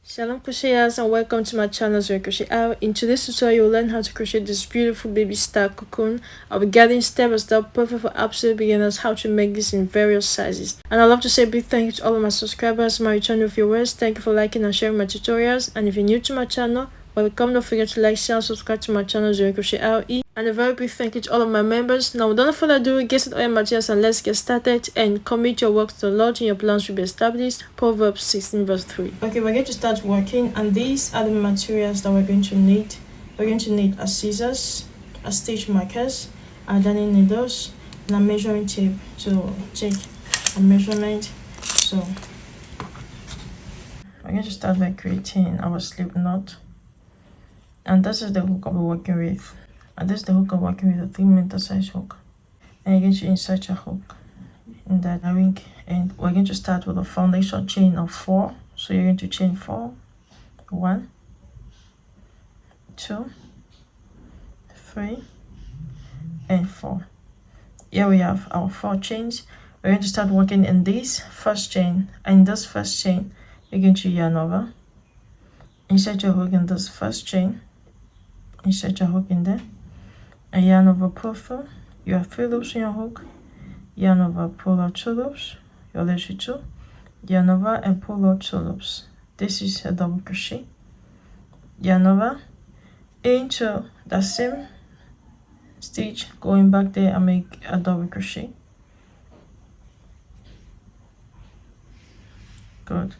Shalom crocheters and welcome to my channel Zoe CrochetR. In today's tutorial you'll learn how to crochet this beautiful baby star cocoon. I'll be guiding step by step, perfect for absolute beginners, how to make this in various sizes. And I'd love to say a big thank you to all of my subscribers, my returning viewers. Thank you for liking and sharing my tutorials. And if you're new to my channel, welcome. Don't forget to like, share, and subscribe to my channel Zoe CrochetR. And a very big thank you to all of my members. Now without further ado, get set all your materials and let's get started and commit your work to the Lord and your plans will be established. Proverbs 16 verse 3. Okay, we're going to start working and these are the materials that we're going to need. We're going to need a scissors, a stitch markers, a darning needles, and a measuring tape to take a measurement. So we're going to start by creating our slip knot. And this is the hook I'll be working with. And this is the hook I'm working with, a 3mm size hook. And you're going to insert your hook in that ring. And we're going to start with a foundation chain of 4. So you're going to chain 4. 1, 2, 3, and 4. Here we have our 4 chains. We're going to start working in this first chain. And in this first chain, you're going to yarn over. Insert your hook in this first chain. Insert your hook in there. And yarn over, pull through. You have 3 loops in your hook. Yarn over, pull out 2 loops. You're left with 2. Yarn over and pull out 2 loops. This is a double crochet. Yarn over into the same stitch, going back there and make a double crochet. Good.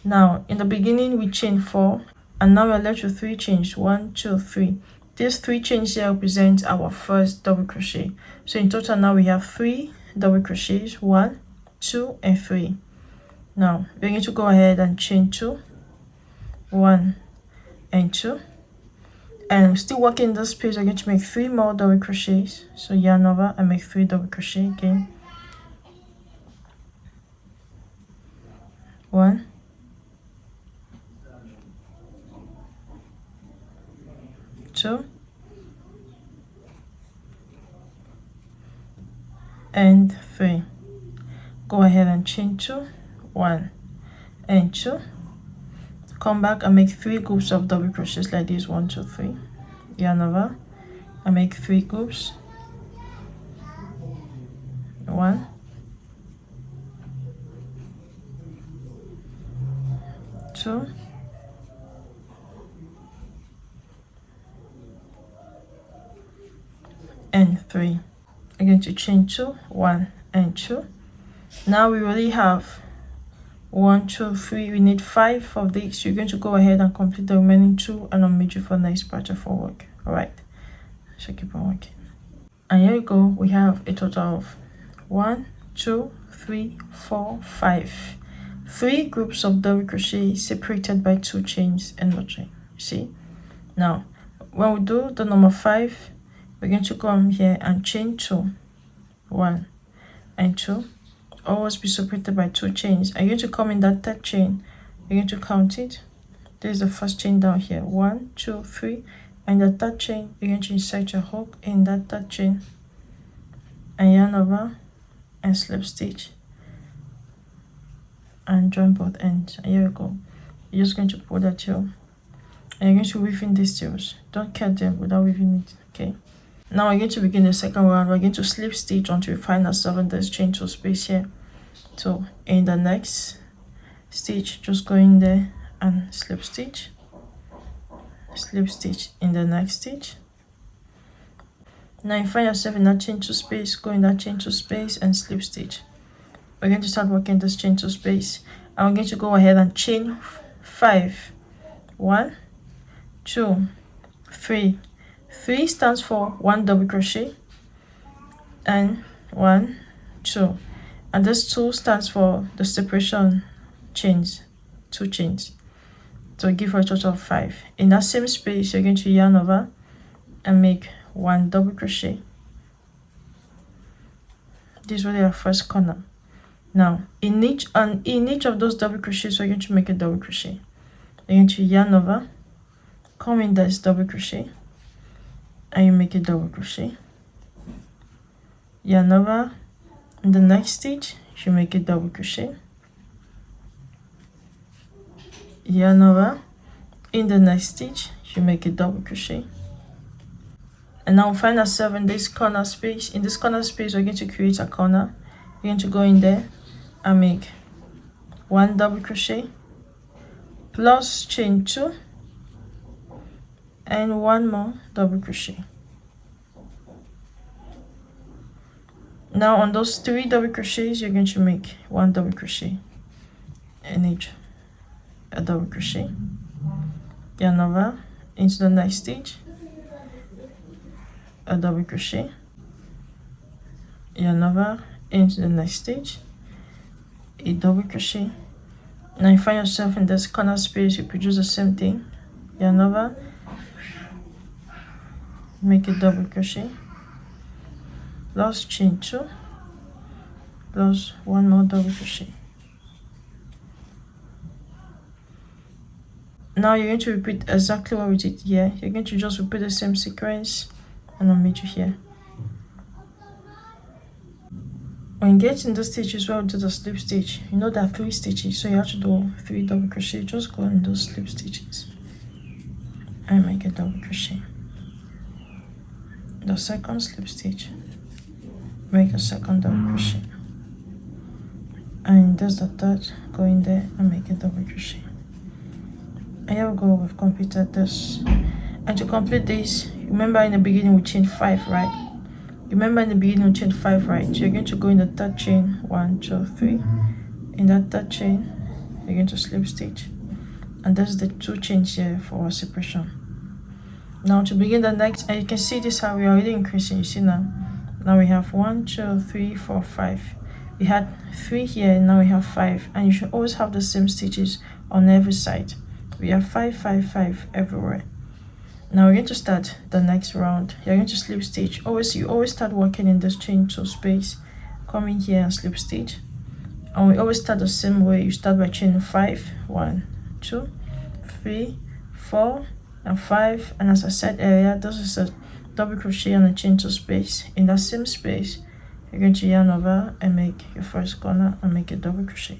Now in the beginning we chain 4 and now we're left with 3 chains. 1, 2, 3. These 3 chains here represent our first double crochet. So in total now we have 3 double crochets. 1, 2, and 3. Now we're going to go ahead and chain 2, 1 and 2, and still working this space. We're going to make 3 more double crochets. So yarn over and make 3 double crochet again. 1, 2, and 3. Go ahead and chain 2, 1 and 2. Come back and make 3 groups of double crochets like this. 1, 2, 3. Yarn over and make 3 groups. 1, 2, and 3. I'm going to chain 2, 1 and 2. Now we already have 1, 2, 3. We need 5 of these. You're going to go ahead and complete the remaining 2 and I'll meet you for the next part of our work. Alright, so keep on working. And here we go. We have a total of 1, 2, 3, 4, 5. 3 groups of double crochet separated by 2 chains and no chain. See? Now when we do the number 5, we're going to come here and chain 2, 1 and 2. Always be separated by 2 chains. And you're going to come in that 3rd chain. You're going to count it. There's the first chain down here. 1, 2, 3. And the 3rd chain, you're going to insert your hook in that 3rd chain and yarn over and slip stitch and join both ends. And here we go. You're just going to pull that tail and you're going to weave in these tails. Don't cut them without weaving it. Okay. Now we're going to begin the second round. We're going to slip stitch until we find ourselves in this chain 2 space here. So in the next stitch, just go in there and slip stitch in the next stitch. Now you find yourself in that chain 2 space, go in that chain 2 space and slip stitch. We're going to start working this chain 2 space and we're going to go ahead and chain 5. 1, 2, 3. 3 stands for 1 double crochet and 1, 2, and this 2 stands for the separation chains, 2 chains, so give her a total of 5. In that same space you're going to yarn over and make 1 double crochet. This will be our first corner. Now in each of those double crochets we're going to make a double crochet. You're going to yarn over, come in this double crochet and you make a double crochet, yarn over. In the next stitch you make a double crochet, yarn over. In the next stitch you make a double crochet, and now find ourselves in this corner space. In this corner space we're going to create a corner. You're going to go in there and make 1 double crochet plus chain 2 and 1 more double crochet. Now on those 3 double crochets you're going to make 1 double crochet in each, a double crochet, yarn over into the next stitch, a double crochet, yarn over into the next stitch, a double crochet. Now you find yourself in this corner space, you produce the same thing, yarn over, make a double crochet plus chain 2 plus 1 more double crochet. Now you're going to repeat exactly what we did here. You're going to just repeat the same sequence, and I'll meet you here. When you get in the stitches where we do the slip stitch, you know there are 3 stitches, so you have to do 3 double crochet. Just go in those slip stitches and make a double crochet. The second slip stitch, make a second double crochet, and there's the third, go in there and make a double crochet. And here we go, we've completed this. And to complete this, remember in the beginning we chained 5, right? Remember in the beginning we chained 5, right? So you're going to go in the third chain, 1, 2, 3. In that third chain you're going to slip stitch, and there's the 2 chains here for our separation. Now to begin the next, and you can see this how we are already increasing. You see now we have 1, 2, 3, 4, 5. We had 3 here, now we have 5, and you should always have the same stitches on every side. We have 5, 5, 5 everywhere. Now we're going to start the next round. You're going to slip stitch. You always start working in this chain 2 space, come in here and slip stitch. And we always start the same way. You start by chaining 5, 1, 2, 3, 4 and 5, and as I said earlier, this is a double crochet on a chain 2 space. In that same space you're going to yarn over and make your first corner and make a double crochet.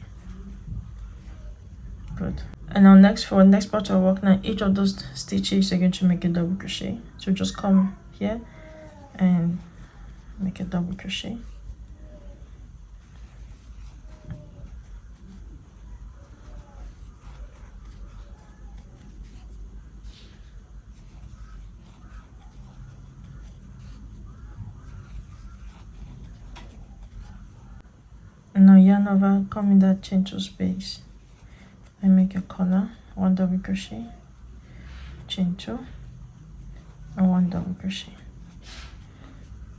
Good. And now next, for next part of work, now each of those stitches you're going to make a double crochet. So just come here and make a double crochet. And now yarn over, come in that chain 2 space and make a corner, 1 double crochet, chain 2 and 1 double crochet.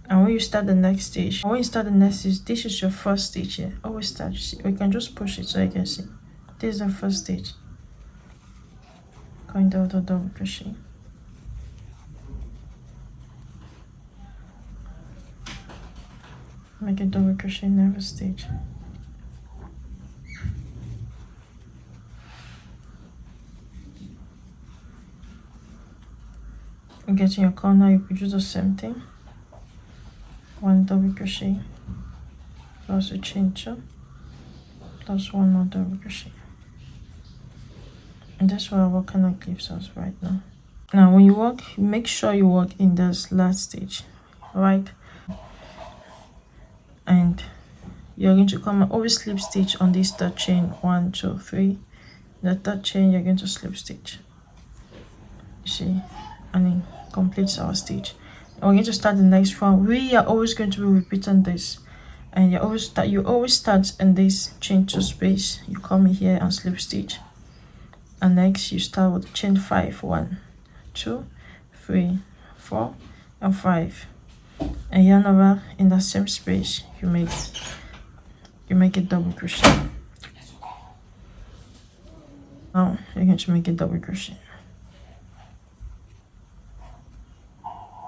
And when you start the next stitch, this is your first stitch here. Always start, you see, we can just push it so you can see. This is the first stitch. Going down the double crochet. Make a double crochet in every stitch. You get in your corner, you produce the same thing. 1 double crochet plus a chain 2 plus 1 more double crochet. And that's what our kind of gives us right now. Now when you work, make sure you work in this last stitch, right? And you're going to come and always slip stitch on this third chain, 1, 2, 3. The third chain you're going to slip stitch, you see, and it completes our stitch. And we're going to start the next one. We are always going to be repeating this, and you always start in this chain 2 space. You come in here and slip stitch, and next you start with chain 5, 1, 2, 3, 4 and 5, and yarn over in that same space. You make a double crochet. Now you're going to make a double crochet.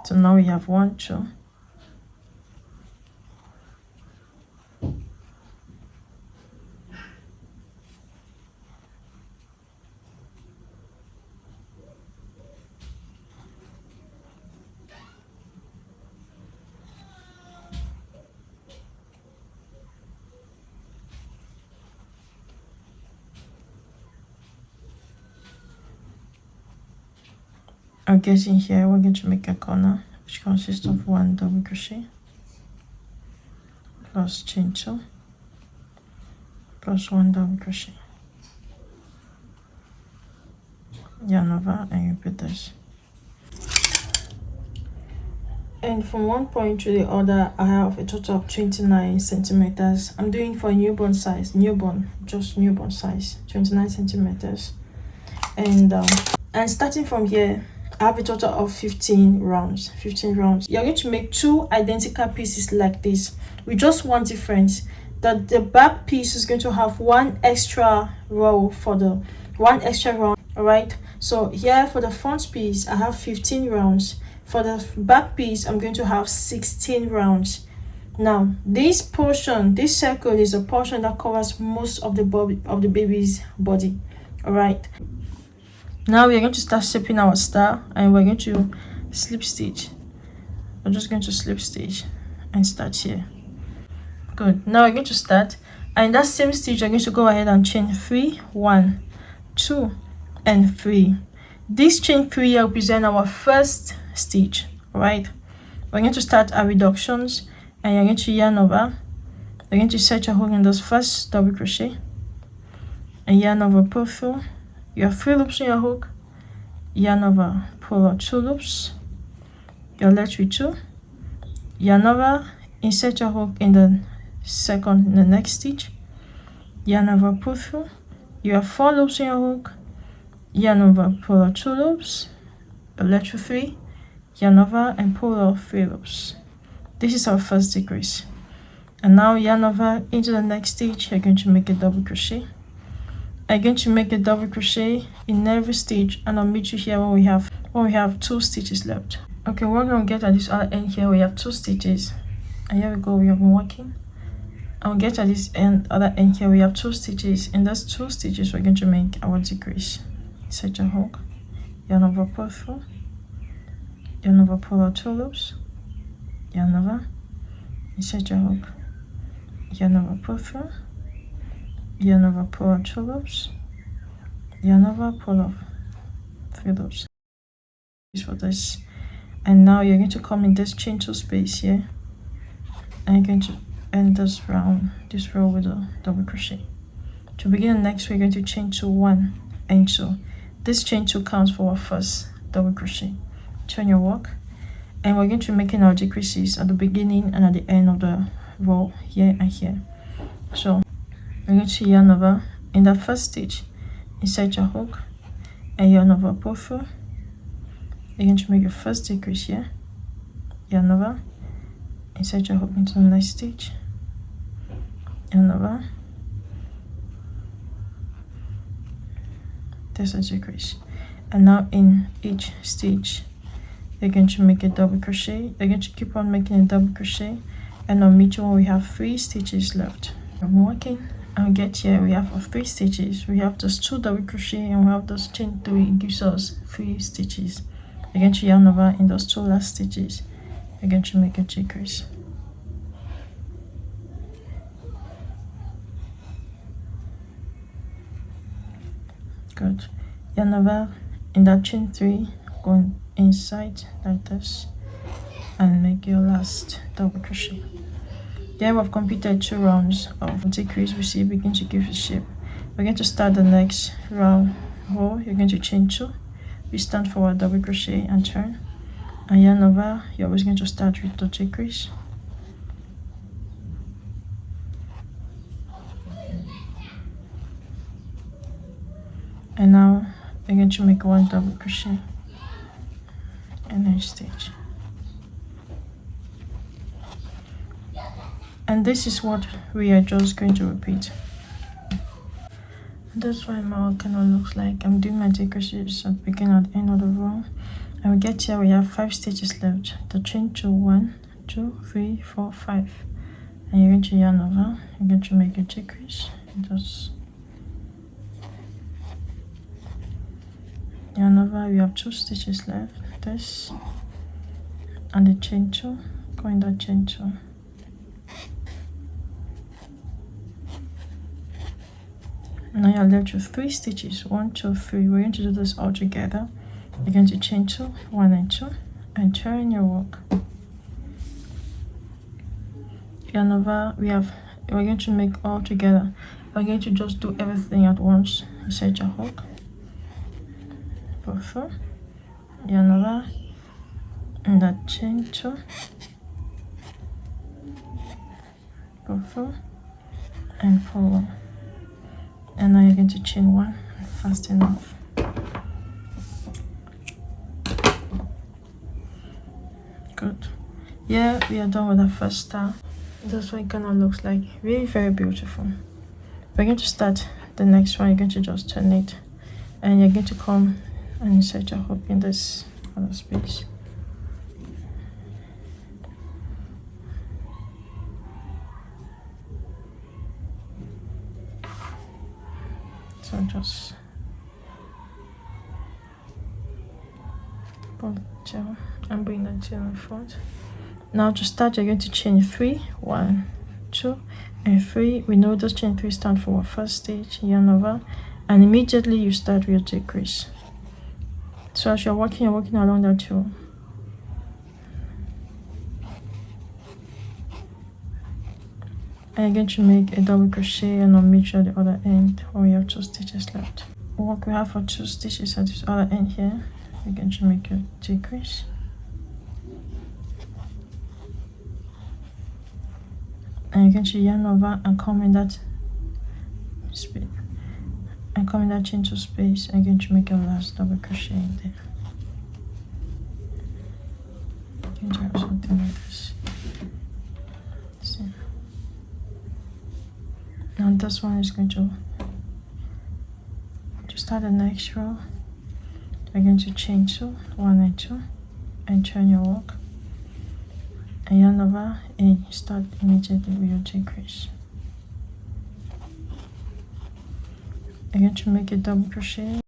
So now we have 1, 2, I'll get in here, we're going to make a corner which consists of 1 double crochet plus chain 2 plus 1 double crochet, yarn over, and repeat this. And from one point to the other, I have a total of 29 centimeters. I'm doing for newborn size, just newborn size, 29 centimeters. And starting from here, I have a total of 15 rounds. You're going to make 2 identical pieces like this with just one difference, that the back piece is going to have 1 extra row for the 1 extra round. All right, so here for the front piece I have 15 rounds. For the back piece I'm going to have 16 rounds. Now this portion, this circle, is a portion that covers most of the body of the baby's body. All right, now we're going to start shaping our star, and we're going to slip stitch. We're just going to slip stitch and start here. Good. Now we're going to start, and in that same stitch you're going to go ahead and chain 3, 1, 2 and 3. This chain 3 represents our first stitch. All right, we're going to start our reductions, and you're going to yarn over. You're going to set your hook in this first double crochet and yarn over, pull through. You have 3 loops in your hook, yarn over, pull out 2 loops, you're left with 2, yarn over, insert your hook in the next stitch, yarn over, pull through. You have 4 loops in your hook, yarn over, pull out 2 loops, you're left with 3, yarn over and pull out 3 loops. This is our first decrease. And now yarn over into the next stitch. You're going to make a double crochet. I'm going to make a double crochet in every stitch, and I'll meet you here when we have 2 stitches left. Okay, we're going to get at this other end here. We have 2 stitches, and here we go. We have been working. I'll get at this other end here. We have 2 stitches. In those 2 stitches, we're going to make our decrease. Set your hook, yarn over, pull through, yarn over, pull out 2 loops, yarn over, insert your hook, yarn over, pull through, yarn over, pull out 2 loops, yarn over, pull off 3 loops. This for this. And now you're going to come in this chain 2 space here, and you're going to end this row with a double crochet. To begin the next, we're going to chain 2, 1 and 2. This chain 2 counts for our first double crochet. Turn your work, and we're going to be making our decreases at the beginning and at the end of the row, here and here. So we're going to yarn over in that first stitch, insert your hook and yarn over, pull through. You're going to make your first decrease here, yarn over, insert your hook into the next stitch, yarn over, there's a decrease. And now in each stitch you're going to make a double crochet. You're going to keep on making a double crochet, and I'll meet you when we have 3 stitches left. I'm working. I'll get here. We have 3 stitches. We have just 2 double crochet, and we have those chain 3. It gives us 3 stitches. You're going to yarn over in those 2 last stitches. You're going to make a decrease. Good. Yarn over in that chain 3, going inside like this, and make your last double crochet. Here we've completed 2 rounds of decrease. We see begin to give a shape. We're going to start the next row. You're going to chain 2, we stand for a double crochet and turn, and yarn over. You're always going to start with the decrease, and now you're going to make 1 double crochet in each stitch. And this is what we are just going to repeat. That's why my work kind of looks like. I'm doing my decreases at the beginning and end of the row, and we get here, we have 5 stitches left. The chain 2, 1, 2, 3, 4, 5, and you're going to yarn over. You're going to make a decrease, just yarn over. We have 2 stitches left, this and the chain 2, go in that chain 2, now you're left with 3 stitches, 1, 2, 3. We're going to do this all together. You're going to chain 2, 1 and 2, and turn your work. Yarn over. We're going to make all together. We're going to just do everything at once. Insert your hook, pull through, yarn over, and that chain 2, pull through, and pull 1. And now you're going to chain 1 fast enough. Good. Yeah, we are done with the first star. That's what it kind of looks like. Really very beautiful. We're going to start the next one. You're going to just turn it, and you're going to come and insert your hook in this other space. So just pull the tail and bring the tail in front. Now to start, you're going to chain 3, 1, 2, and 3. We know those chain 3 stand for our first stitch, yarn over, and immediately you start with your decrease. So as you're working along that two. And you're going to make a double crochet and I'll make sure the other end when we have 2 stitches left. What we have for 2 stitches at this other end here, you're going to make a decrease. And you're going to yarn over and come in that space, and come in that chain 2 space, and you're going to make a last double crochet in there. You're going to have something like this. See. Now this one is going to start the next row. We're going to chain 2, 1 and 2, and turn your work, and yarn over, and start immediately with your decrease. I'm going to make a double crochet,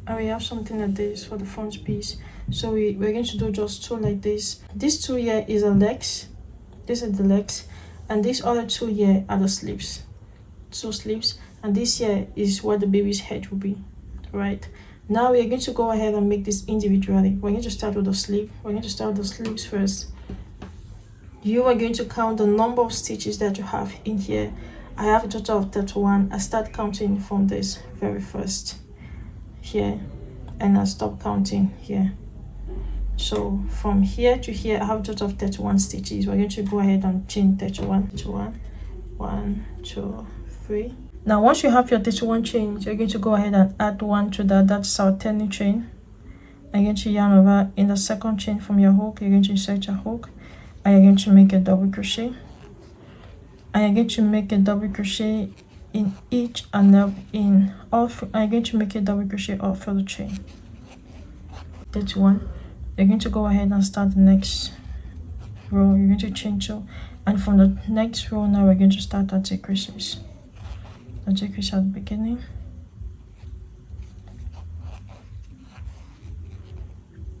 and we have something like this for the front piece. So we're going to do just 2 like this. This 2 here is the legs. This is the legs, and these other 2 here are the sleeves. 2 sleeves, and this here is what the baby's head will be. Right now we are going to go ahead and make this individually. We're going to start with the sleeve. We're going to start with the sleeves first. You are going to count the number of stitches that you have in here. I have a total of 31. I start counting from this very first here, and I stop counting here. So from here to here I have a total of 31 stitches. We're going to go ahead and chain 31 to 1, 2, 3. Now once you have your 31 chains, you're going to go ahead and add 1 to that. That's our turning chain. I'm going to yarn over in the second chain from your hook. You're going to insert your hook, and you're going to make a double crochet, and you're going to make a double crochet in each and in all. I'm going to make a double crochet all through the chain. 31. You're going to go ahead and start the next row. You're going to chain 2, and from the next row now we're going to start our decreases. The decrease at the beginning,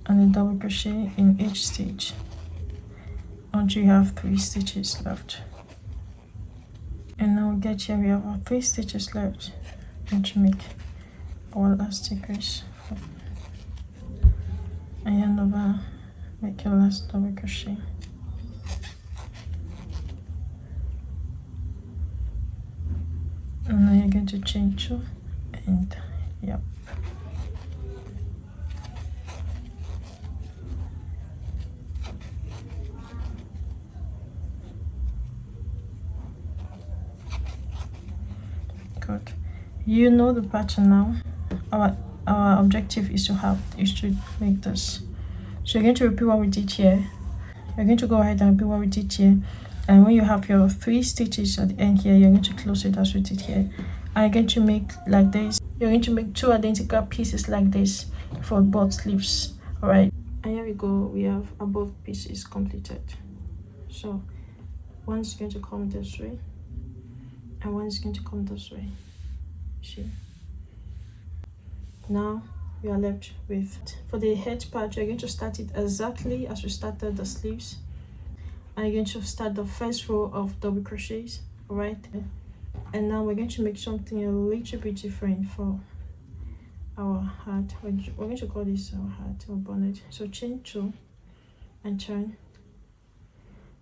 and a double crochet in each stitch until you have 3 stitches left. And now we get here, we have our 3 stitches left. Going to make our last decrease, and yarn over, make your last double crochet. And now you're going to chain 2, and yep. Good. You know the pattern now. Our objective is to make this. So you're going to repeat what we did here. You're going to go ahead and repeat what we did here. And when you have your 3 stitches at the end here, you're going to close it as we did here. And you're going to make like this. You're going to make 2 identical pieces like this for both sleeves. Alright. And here we go. We have our both pieces completed. So one is going to come this way, and one is going to come this way. See? Now we are left with, for the head part, you're going to start it exactly as we started the sleeves. And you're going to start the first row of double crochets, right? And now we're going to make something a little bit different for our hat. We're going to call this our hat or bonnet. So chain 2 and turn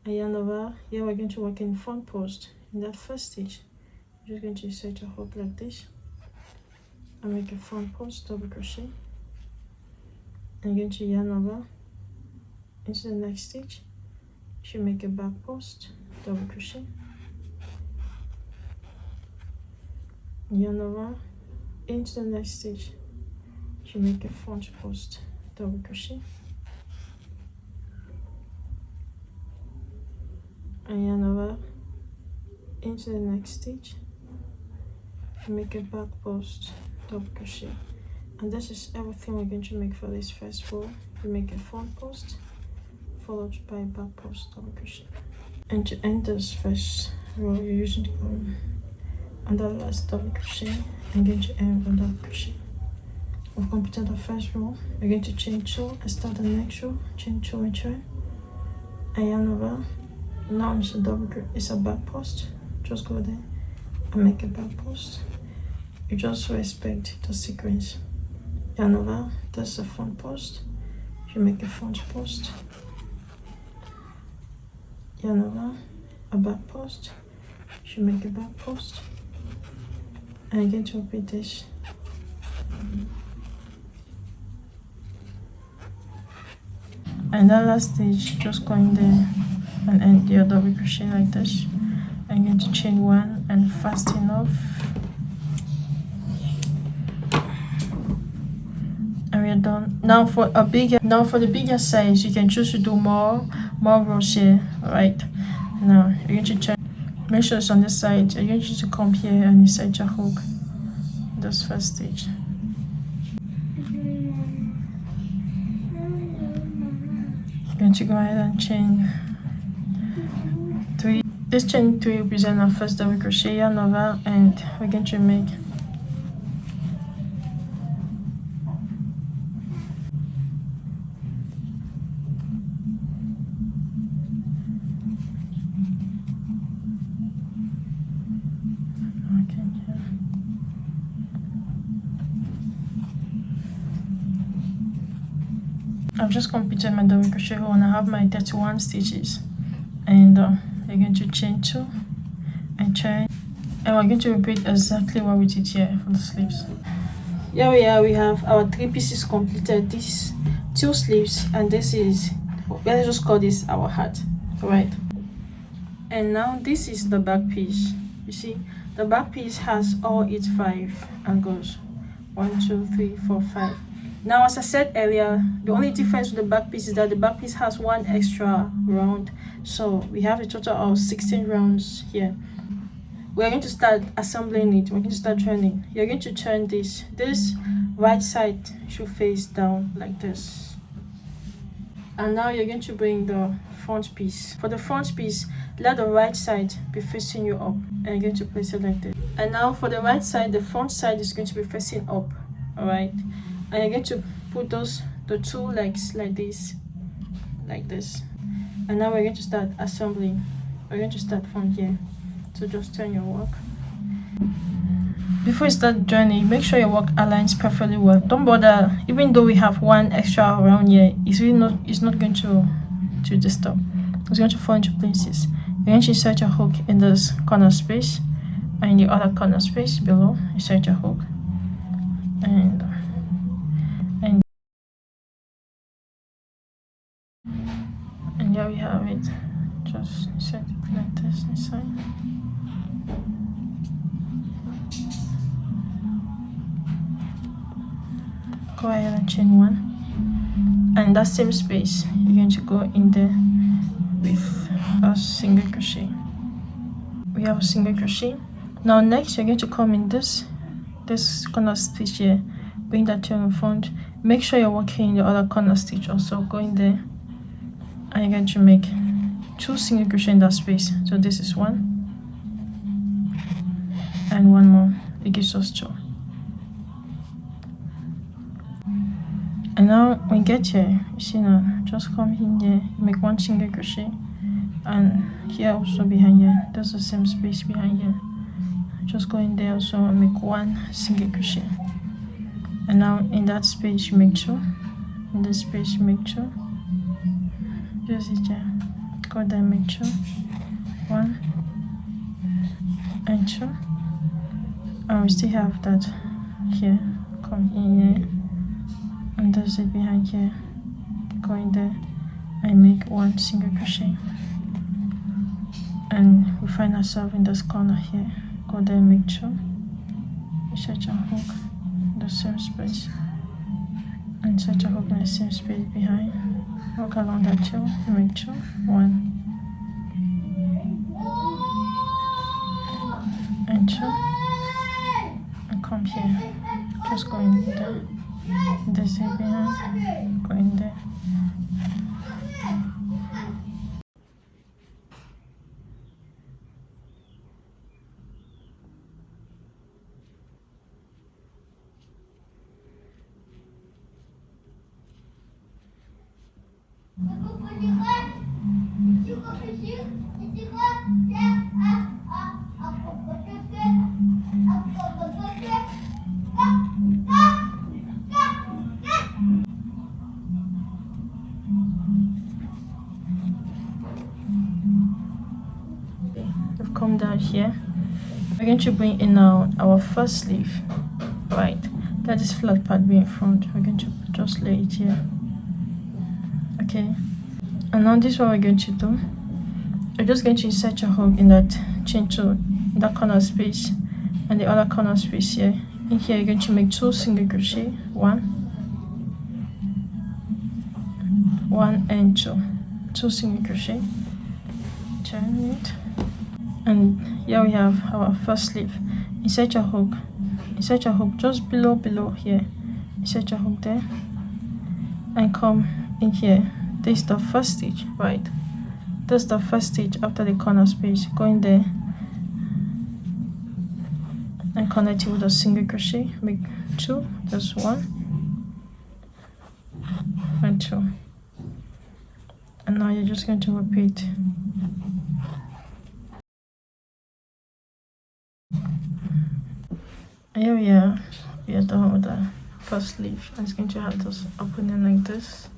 and yarn over. Here we're going to work in front post. In that first stitch, you're just going to insert your hook like this and make a front post, double crochet, and you're going to yarn over into the next stitch. You should make a back post, double crochet, yarn over into the next stitch. You should make a front post, double crochet, and yarn over into the next stitch. Make a back post, double crochet, and this is everything we're going to make for this first row. You make a front post followed by a back post, double crochet, and to end this first row you're using the comb and the last double crochet and going to end on double crochet. We've completed the first row. We're going to chain 2 and start the next row. Chain 2 and turn and yarn over. Now it's a it's a back post. Just go there and make a back post. You just respect the sequence. Yarn over, that's the front post. You make a front post. Yarn over, a back post. You make a back post. And you're going to repeat this. And that last stitch, just go in there and end your double crochet like this. I'm going to chain 1 and fasten off. And we're done. Now for the bigger size, you can choose to do more rows here. Right now you're going to turn. Make sure it's on this side. You're going to come here and insert your hook. This first stitch. You're going to go ahead and chain 3. This chain 3 represents our first double crochet, yarn over, and we're going to make I've just completed my double crochet row and I have my 31 stitches, and you're going to chain 2 and turn, and we're going to repeat exactly what we did here for the sleeves. Here we are, we have our 3 pieces completed. These 2 sleeves and this is, let's just call this our hat. Alright, and now this is the back piece. You see the back piece has all its 5 angles, 1 2 3 4 5. Now, as I said earlier, the only difference with the back piece is that the back piece has 1 extra round. So we have a total of 16 rounds here. We're going to start assembling it. We're going to start turning. You're going to turn this. This right side should face down like this. And now you're going to bring the front piece. For the front piece, let the right side be facing you up. And you're going to place it like this. And now for the right side, the front side is going to be facing up. Alright. And you're going to put the 2 legs like this. And now we're going to start assembling. We're going to start from here. So just turn your work. Before you start joining, make sure your work aligns perfectly well. Don't bother, even though we have 1 extra around here, it's not going to disturb. It's going to fall into places. You're going to insert your hook in this corner space, and in the other corner space below, insert your hook. And here we have it. Just insert it like this inside. Go ahead and chain 1. And that same space, you're going to go in there with a single crochet. We have a single crochet. Now next, you're going to come in this corner stitch here. Bring that tail in front. Make sure you're working in the other corner stitch also. Go in there. And you're going to make 2 single crochet in that space. So this is 1 and 1 more. It gives us 2. And now when you get here, you see now, just come in here, make 1 single crochet, and here also behind here, there's the same space behind here. Just go in there also and make 1 single crochet. and now in that space you make 2, in this space you make 2, just it here, go there, make 2, 1 and 2, and we still have that here, come in here, and that's it behind here, go in there and make 1 single crochet, and we find ourselves in this corner here, go there and make 2, insert your hook in the same space, and insert your hook in the same space behind, walk along that 2, make 2, 1 and 2, and come here, just go in there, this is behind, go in there. We've come down here. We're going to bring in now our first sleeve, right? That is flat part being in front. We're going to just lay it here. Okay, and now this is what we're going to do. We're just going to insert your hook in that chain 2, in that corner space, and the other corner space here. In here, you're going to make 2 single crochet, 1 and 2 single crochet, turn it, and here we have our first sleeve. Insert your hook just below here, insert your hook there, and come in here. This is the first stitch, right? This is the first stitch after the corner space. Go in there and connect it with a single crochet, make 2, just 1 and 2, and now you're just going to repeat. And here we are done with the first sleeve. I'm just going to have this opening like this.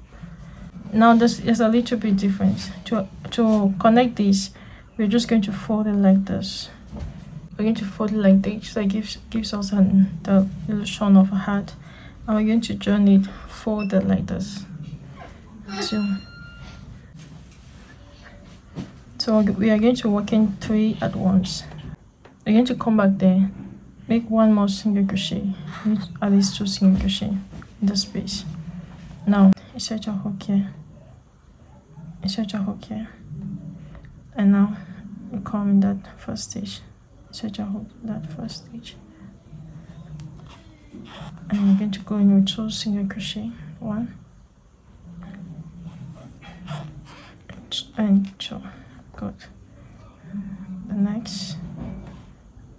Now this is a little bit different. To connect this, we're just going to fold it like this. We're going to fold it like this, so it gives us the illusion of a hat, and we're going to join it folded like this. So we are going to work in 3 at once. We're going to come back there, make 1 more single crochet, at least 2 single crochet in the space. Now insert your hook here, and now you come in that first stitch, insert your hook in that first stitch, and you're going to go in with 2 single crochet, 1 and 2, good, the next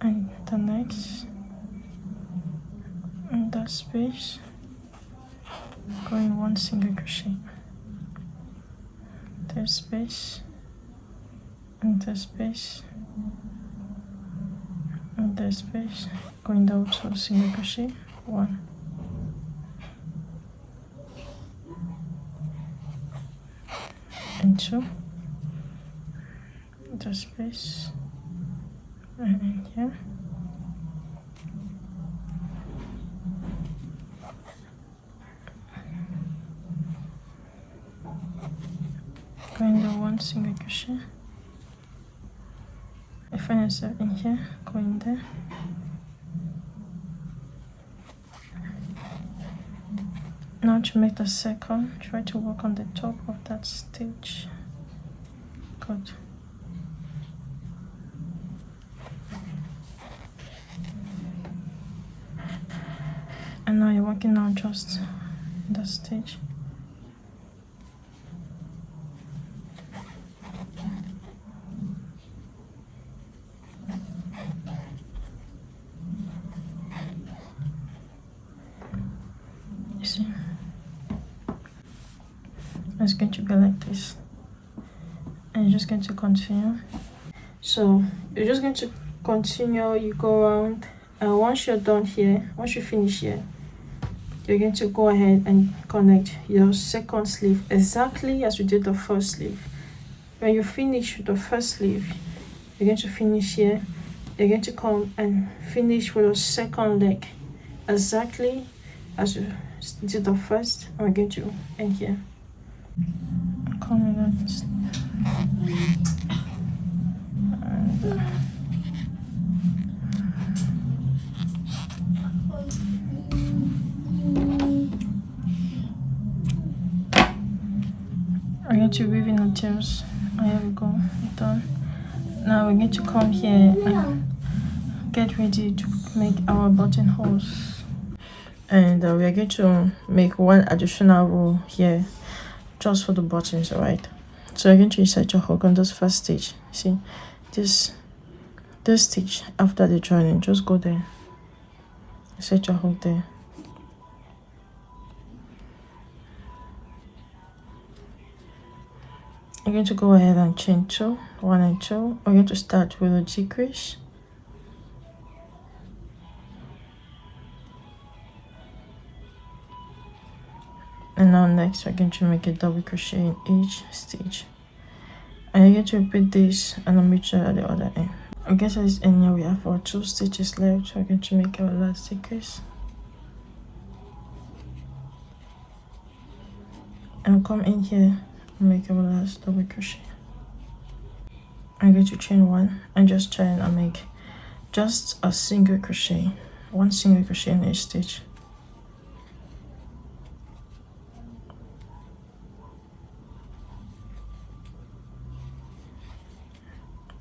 and the next, in that space, go in 1 single crochet, this space, and this space, and this space, going down 2 single crochet, 1 and 2, this space, and here, going down 1 single crochet. I find yourself in here, go in there, now to make the circle, try to work on the top of that stitch, good, and now you're working on just the stitch. You see, it's going to be like this, and you're just going to continue. So you're just going to continue, you go around, and once you're done here, once you finish here, you're going to go ahead and connect your second sleeve exactly as you did the first sleeve. When you finish the first sleeve, you're going to finish here. You're going to come and finish with your second leg exactly as you did the first. And we're going to end here. Coming out and I'm going to weave in the tails. Here we go, done. Now we're going to come here and get ready to make our buttonholes. And we are going to make one additional row here just for the buttons, alright? So you're going to insert your hook on this first stitch. See, this stitch after the joining, just go there, insert your hook there. You're going to go ahead and chain 2, 1 and 2. We're going to start with a decrease. And now next we're going to make a double crochet in each stitch. And you're going to repeat this and I'll meet you at the other end. I guess at this end here we have our 2 stitches left. So we're going to make our last decrease. And we'll come in here and make our last double crochet. I'm going to chain 1 and just turn and make just a single crochet, 1 single crochet in each stitch.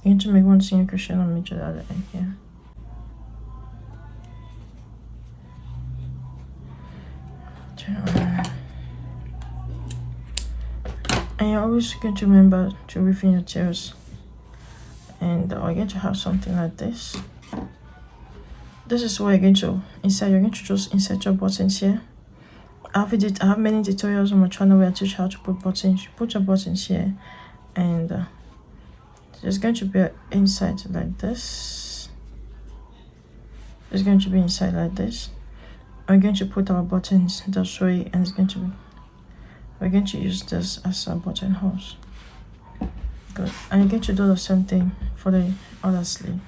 You need to make 1 single crochet and meet the other end here. Turn on. And you're always going to remember to weave in your tails. And we're going to have something like this. This is what you're going to insert. You're going to just insert your buttons here. I have many tutorials on my channel where I teach how to put buttons. You put your buttons here, and there's going to be inside like this. It's going to be inside like this. We're going to put our buttons this way, and it's going to be. We're going to use this as our buttonholes. Good. And you're going to do the same thing for the other sleeve.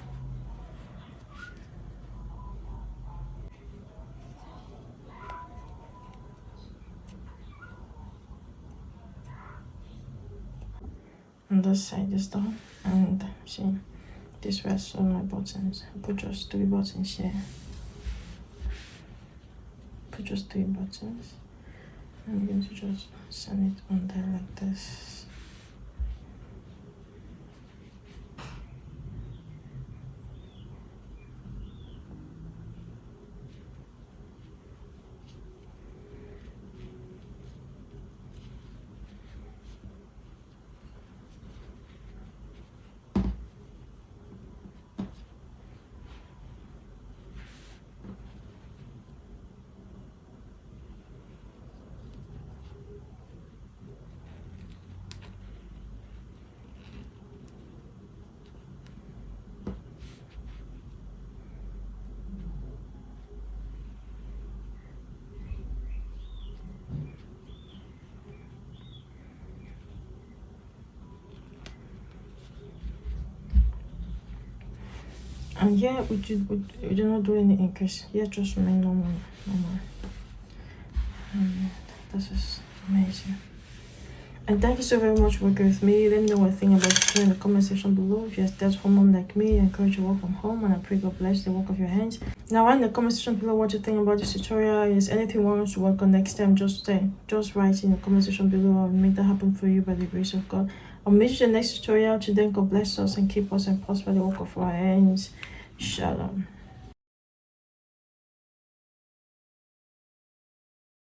And this side is done. And see, this was all my buttons. I put just 3 buttons here. Put just 3 buttons. I'm going to just send it on there like this. And yeah, we do not do any increase. Yeah, just remain normal. And this is amazing. And thank you so very much for working with me. Let me know what you think about it in the comment section below. If you're a stay-at-home mom like me, I encourage you to work from home, and I pray God bless the work of your hands. Now, write in the comment section below what you think about this tutorial. Is anything you want us to work on next time? Just write in the comment section below. I'll make that happen for you by the grace of God. I'll meet you in the next tutorial. Till then, God bless us and keep us and prosper the work of our hands. Shalom.